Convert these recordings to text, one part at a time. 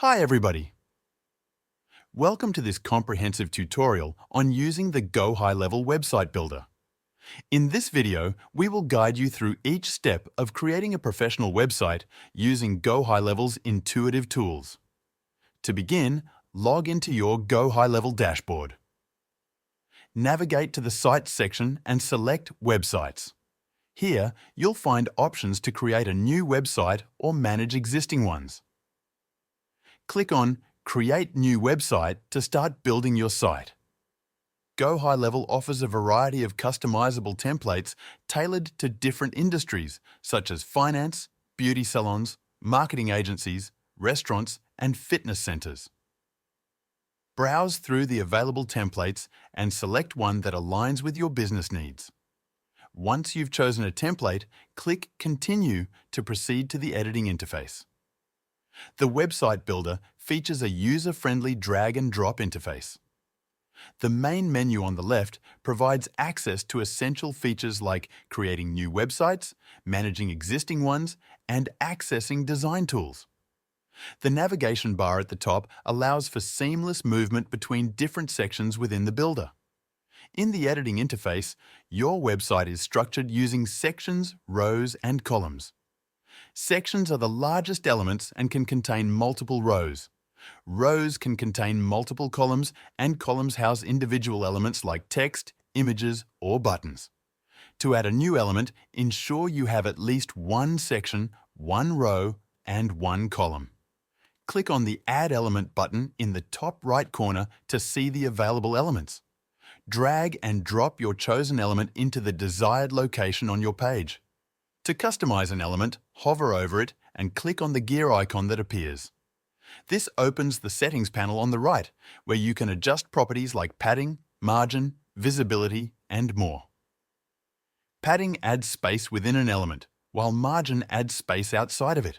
Hi everybody! Welcome to this comprehensive tutorial on using the GoHighLevel website builder. In this video, we will guide you through each step of creating a professional website using GoHighLevel's intuitive tools. To begin, log into your GoHighLevel dashboard. Navigate to the Sites section and select Websites. Here, you'll find options to create a new website or manage existing ones. Click on Create New Website to start building your site. GoHighLevel offers a variety of customizable templates tailored to different industries such as finance, beauty salons, marketing agencies, restaurants, and fitness centers. Browse through the available templates and select one that aligns with your business needs. Once you've chosen a template, click Continue to proceed to the editing interface. The website builder features a user-friendly drag-and-drop interface. The main menu on the left provides access to essential features like creating new websites, managing existing ones, and accessing design tools. The navigation bar at the top allows for seamless movement between different sections within the builder. In the editing interface, your website is structured using sections, rows, and columns. Sections are the largest elements and can contain multiple rows. Rows can contain multiple columns, and columns house individual elements like text, images, or buttons. To add a new element, ensure you have at least one section, one row, and one column. Click on the Add Element button in the top right corner to see the available elements. Drag and drop your chosen element into the desired location on your page. To customize an element, hover over it and click on the gear icon that appears. This opens the Settings panel on the right, where you can adjust properties like padding, margin, visibility, and more. Padding adds space within an element, while margin adds space outside of it.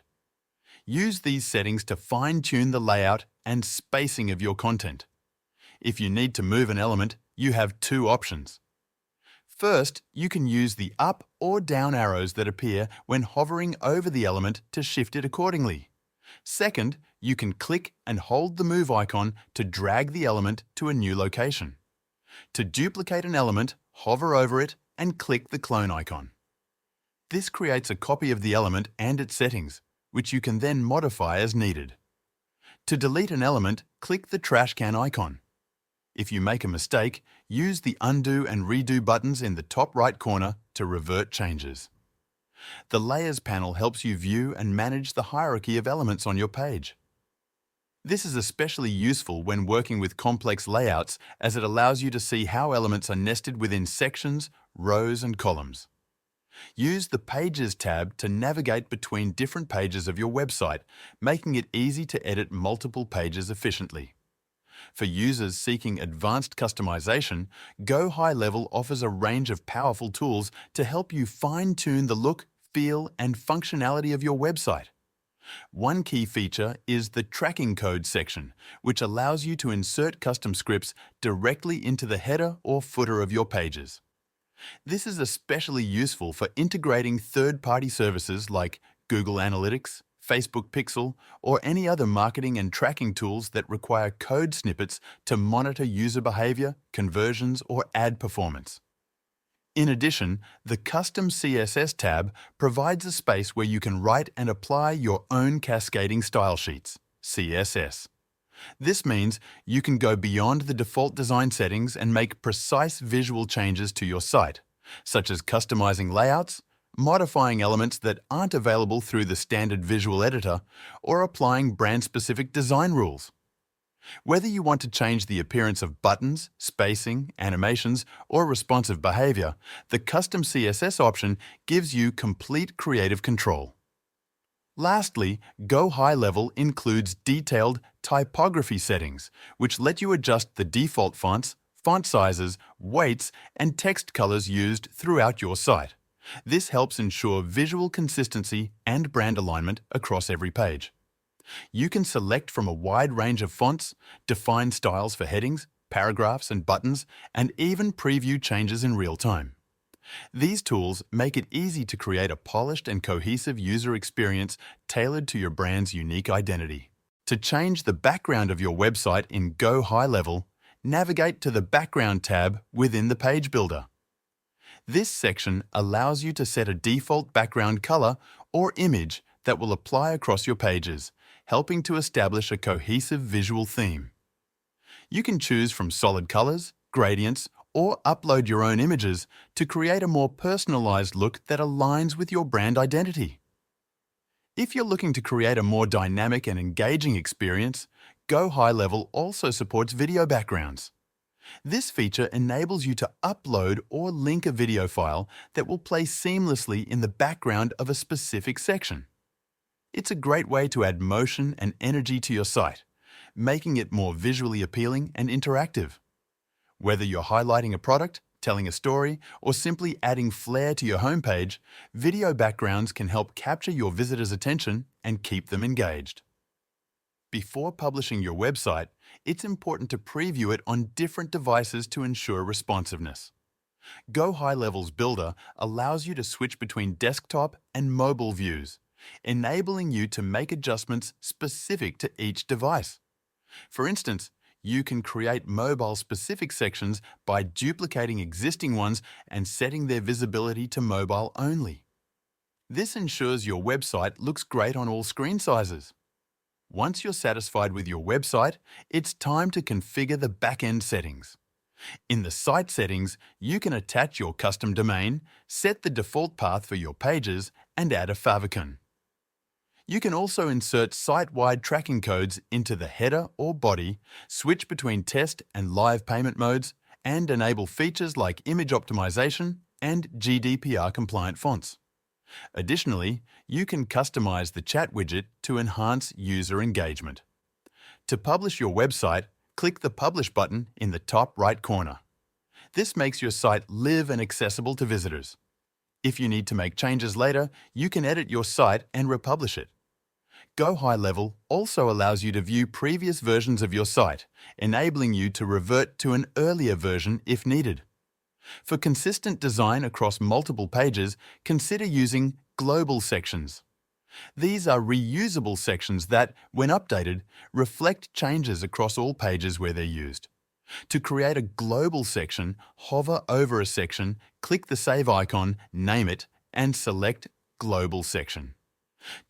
Use these settings to fine-tune the layout and spacing of your content. If you need to move an element, you have two options. First, you can use the up or down arrows that appear when hovering over the element to shift it accordingly. Second, you can click and hold the move icon to drag the element to a new location. To duplicate an element, hover over it and click the clone icon. This creates a copy of the element and its settings, which you can then modify as needed. To delete an element, click the trash can icon. If you make a mistake, use the Undo and Redo buttons in the top right corner to revert changes. The Layers panel helps you view and manage the hierarchy of elements on your page. This is especially useful when working with complex layouts, as it allows you to see how elements are nested within sections, rows, and columns. Use the Pages tab to navigate between different pages of your website, making it easy to edit multiple pages efficiently. For users seeking advanced customization, GoHighLevel offers a range of powerful tools to help you fine-tune the look, feel, and functionality of your website. One key feature is the Tracking Code section, which allows you to insert custom scripts directly into the header or footer of your pages. This is especially useful for integrating third-party services like Google Analytics, Facebook Pixel, or any other marketing and tracking tools that require code snippets to monitor user behavior, conversions, or ad performance. In addition, the Custom CSS tab provides a space where you can write and apply your own cascading style sheets, CSS. This means you can go beyond the default design settings and make precise visual changes to your site, such as customizing layouts, modifying elements that aren't available through the standard visual editor, or applying brand-specific design rules. Whether you want to change the appearance of buttons, spacing, animations, or responsive behavior, the Custom CSS option gives you complete creative control. Lastly, GoHighLevel includes detailed typography settings, which let you adjust the default fonts, font sizes, weights, and text colors used throughout your site. This helps ensure visual consistency and brand alignment across every page. You can select from a wide range of fonts, define styles for headings, paragraphs, and buttons, and even preview changes in real time. These tools make it easy to create a polished and cohesive user experience tailored to your brand's unique identity. To change the background of your website in GoHighLevel, navigate to the Background tab within the Page Builder. This section allows you to set a default background color or image that will apply across your pages, helping to establish a cohesive visual theme. You can choose from solid colors, gradients, or upload your own images to create a more personalized look that aligns with your brand identity. If you're looking to create a more dynamic and engaging experience, GoHighLevel also supports video backgrounds. This feature enables you to upload or link a video file that will play seamlessly in the background of a specific section. It's a great way to add motion and energy to your site, making it more visually appealing and interactive. Whether you're highlighting a product, telling a story, or simply adding flair to your homepage, video backgrounds can help capture your visitors' attention and keep them engaged. Before publishing your website, it's important to preview it on different devices to ensure responsiveness. GoHighLevel's Builder allows you to switch between desktop and mobile views, enabling you to make adjustments specific to each device. For instance, you can create mobile-specific sections by duplicating existing ones and setting their visibility to mobile only. This ensures your website looks great on all screen sizes. Once you're satisfied with your website, it's time to configure the back-end settings. In the Site Settings, you can attach your custom domain, set the default path for your pages, and add a favicon. You can also insert site-wide tracking codes into the header or body, switch between test and live payment modes, and enable features like image optimization and GDPR-compliant fonts. Additionally, you can customize the chat widget to enhance user engagement. To publish your website, click the Publish button in the top right corner. This makes your site live and accessible to visitors. If you need to make changes later, you can edit your site and republish it. GoHighLevel also allows you to view previous versions of your site, enabling you to revert to an earlier version if needed. For consistent design across multiple pages, consider using global sections. These are reusable sections that, when updated, reflect changes across all pages where they're used. To create a global section, hover over a section, click the Save icon, name it, and select Global Section.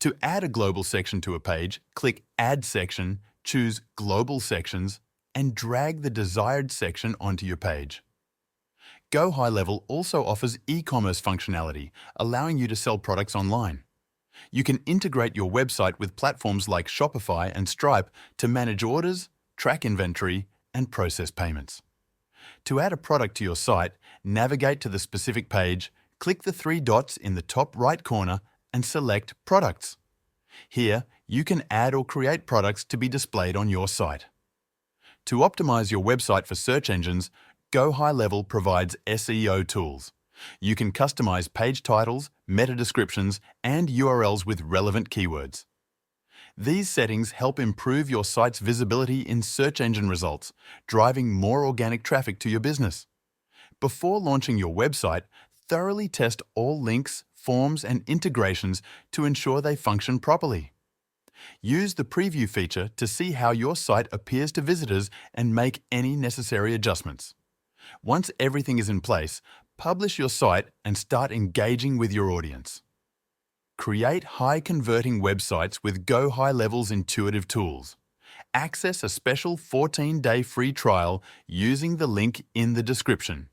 To add a global section to a page, click Add Section, choose Global Sections, and drag the desired section onto your page. GoHighLevel also offers e-commerce functionality, allowing you to sell products online. You can integrate your website with platforms like Shopify and Stripe to manage orders, track inventory, and process payments. To add a product to your site, navigate to the specific page, click the three dots in the top right corner, and select Products. Here, you can add or create products to be displayed on your site. To optimize your website for search engines, GoHighLevel provides SEO tools. You can customize page titles, meta descriptions, and URLs with relevant keywords. These settings help improve your site's visibility in search engine results, driving more organic traffic to your business. Before launching your website, thoroughly test all links, forms, and integrations to ensure they function properly. Use the preview feature to see how your site appears to visitors and make any necessary adjustments. Once everything is in place, publish your site and start engaging with your audience. Create high-converting websites with GoHighLevel's intuitive tools. Access a special 14-day free trial using the link in the description.